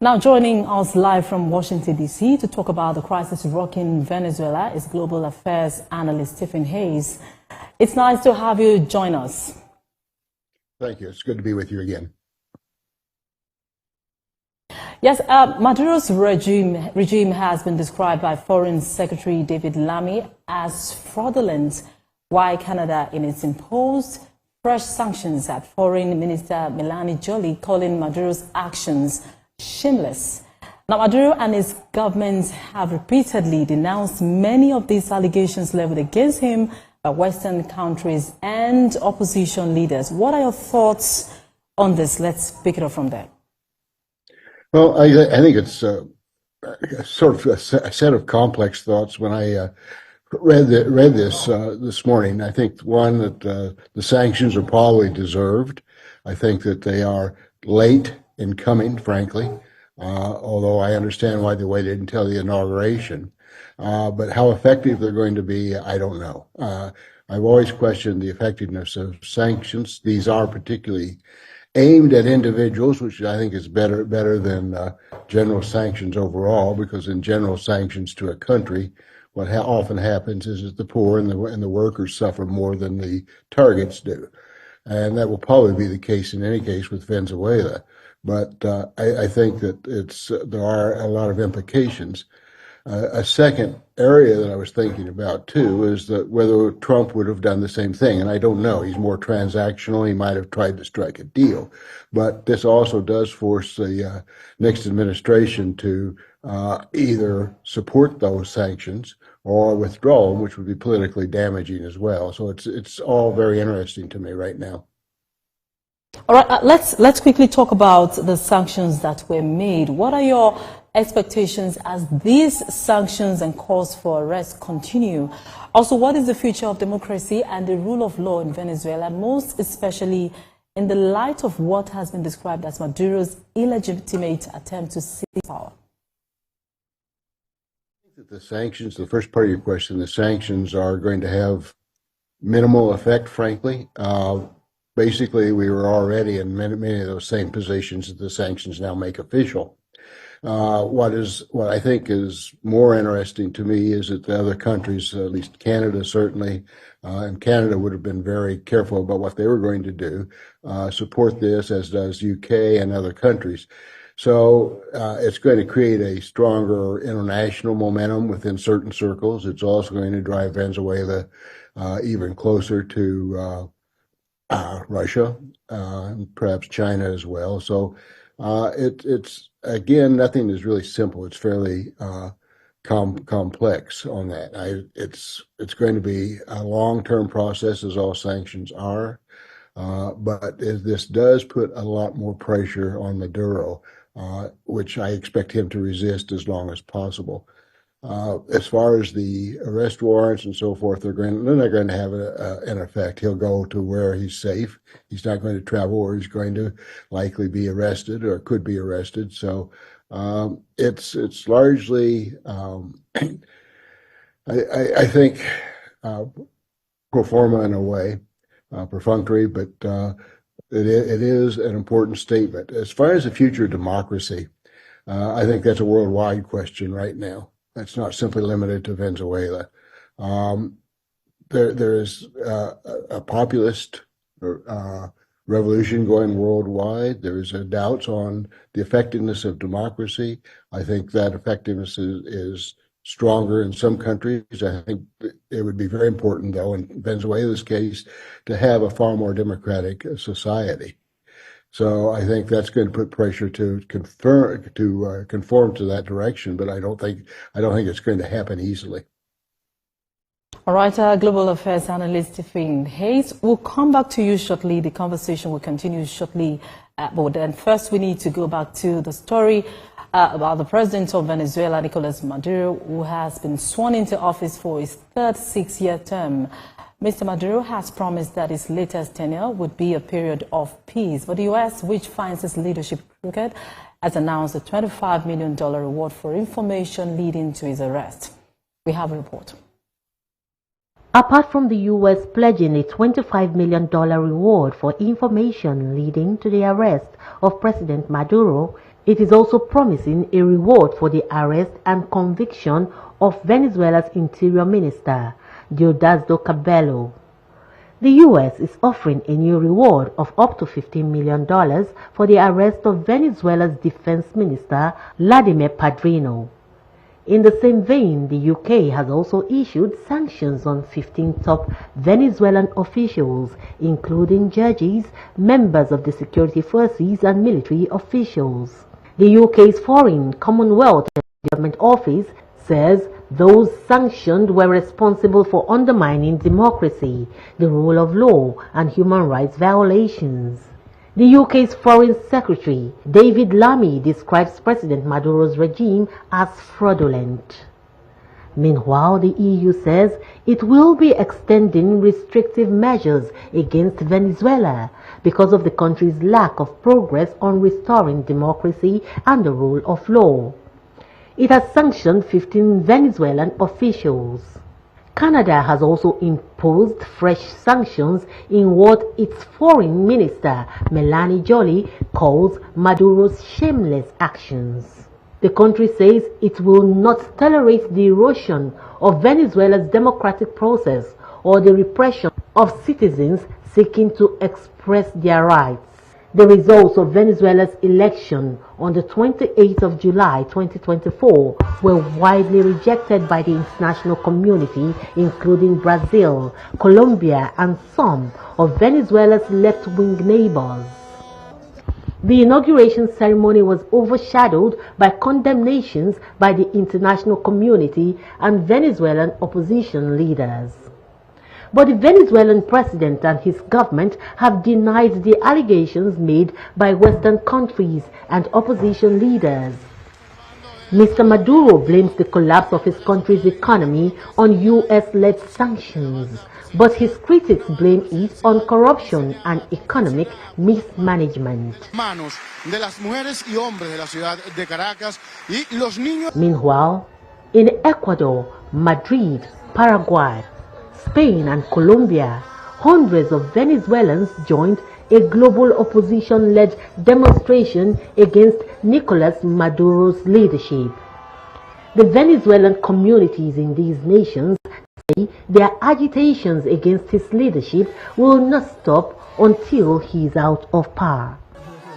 Now joining us live from Washington, D.C. to talk about the crisis rocking Venezuela is global affairs analyst Stephen Hayes. It's nice to have you join us. Thank you. It's good to be with you again. Yes, Maduro's regime has been described by Foreign Secretary David Lammy as fraudulent, while Canada, in its imposed fresh sanctions at Foreign Minister Melanie Joly, calling Maduro's actions shameless. Now, Maduro and his government have repeatedly denounced many of these allegations leveled against him by Western countries and opposition leaders. What are your thoughts on this? Let's pick it up from there. Well, I think it's sort of a set of complex thoughts. When I read this this morning, I think one that the sanctions are probably deserved. I think that they are late in coming, frankly, although I understand why they waited until the inauguration. But how effective they're going to be, I don't know. I've always questioned the effectiveness of sanctions. These are particularly aimed at individuals, which I think is better than general sanctions overall, because in general sanctions to a country, what often happens is that the poor and the workers suffer more than the targets do. And that will probably be the case in any case with Venezuela. But I think that there are a lot of implications. A second area that I was thinking about too is that whether Trump would have done the same thing, and I don't know. He's more transactional. He might have tried to strike a deal, but this also does force the next administration to either support those sanctions or withdraw them, which would be politically damaging as well. So it's all very interesting to me right now. All right, let's quickly talk about the sanctions that were made. What are your expectations as these sanctions and calls for arrest continue? Also, what is the future of democracy and the rule of law in Venezuela, most especially in the light of what has been described as Maduro's illegitimate attempt to seize power? I think that the sanctions, the first part of your question, the sanctions are going to have minimal effect, frankly. Basically, we were already in many of those same positions that the sanctions now make official. What I think is more interesting to me is that the other countries, at least Canada certainly, and Canada would have been very careful about what they were going to do, support this, as does UK and other countries. So it's going to create a stronger international momentum within certain circles. It's also going to drive Venezuela even closer to Russia, and perhaps China as well. So it's again, nothing is really simple. It's fairly complex on that. It's going to be a long-term process, as all sanctions are, but this does put a lot more pressure on Maduro, which I expect him to resist as long as possible. As far as the arrest warrants and so forth, they're not going to have an effect. He'll go to where he's safe. He's not going to travel where he's going to likely be arrested or could be arrested. So it's largely, I think, pro forma in a way, perfunctory, but it is an important statement. As far as the future of democracy, I think that's a worldwide question right now. That's not simply limited to Venezuela. There is a populist revolution going worldwide. There is doubts on the effectiveness of democracy. I think that effectiveness is stronger in some countries. I think it would be very important, though, in Venezuela's case, to have a far more democratic society. So I think that's going to put pressure to conform to that direction, but I don't think it's going to happen easily. All right, Global Affairs Analyst Stephen Hayes, we'll come back to you shortly. The conversation will continue shortly, but then first we need to go back to the story about the president of Venezuela, Nicolas Maduro, who has been sworn into office for his third 6-year term. Mr. Maduro has promised that his latest tenure would be a period of peace, but the U.S., which finds his leadership crooked, has announced a $25 million reward for information leading to his arrest. We have a report. Apart from the U.S. pledging a $25 million reward for information leading to the arrest of President Maduro, It is also promising a reward for the arrest and conviction of Venezuela's Interior Minister, Diosdado Cabello. The U.S. is offering a new reward of up to $15 million for the arrest of Venezuela's Defense Minister, Vladimir Padrino. In the same vein, the UK has also issued sanctions on 15 top Venezuelan officials, including judges, members of the security forces and military officials. The UK's Foreign, Commonwealth and Development Office says those sanctioned were responsible for undermining democracy, the rule of law, and human rights violations. The UK's Foreign Secretary, David Lammy, describes President Maduro's regime as fraudulent. Meanwhile, the EU says it will be extending restrictive measures against Venezuela because of the country's lack of progress on restoring democracy and the rule of law. It has sanctioned 15 Venezuelan officials. Canada has also imposed fresh sanctions in what its foreign minister, Melanie Joly, calls Maduro's shameless actions. The country says it will not tolerate the erosion of Venezuela's democratic process or the repression of citizens seeking to express their rights. The results of Venezuela's election on the 28th of July 2024 were widely rejected by the international community, including Brazil, Colombia, and some of Venezuela's left-wing neighbors. The inauguration ceremony was overshadowed by condemnations by the international community and Venezuelan opposition leaders. But the Venezuelan president and his government have denied the allegations made by Western countries and opposition leaders. Mr. Maduro blames the collapse of his country's economy on US-led sanctions, but his critics blame it on corruption and economic mismanagement. Meanwhile, in Ecuador, Madrid, Paraguay, Spain and Colombia, hundreds of Venezuelans joined a global opposition-led demonstration against Nicolas Maduro's leadership. The Venezuelan communities in these nations say their agitations against his leadership will not stop until he is out of power.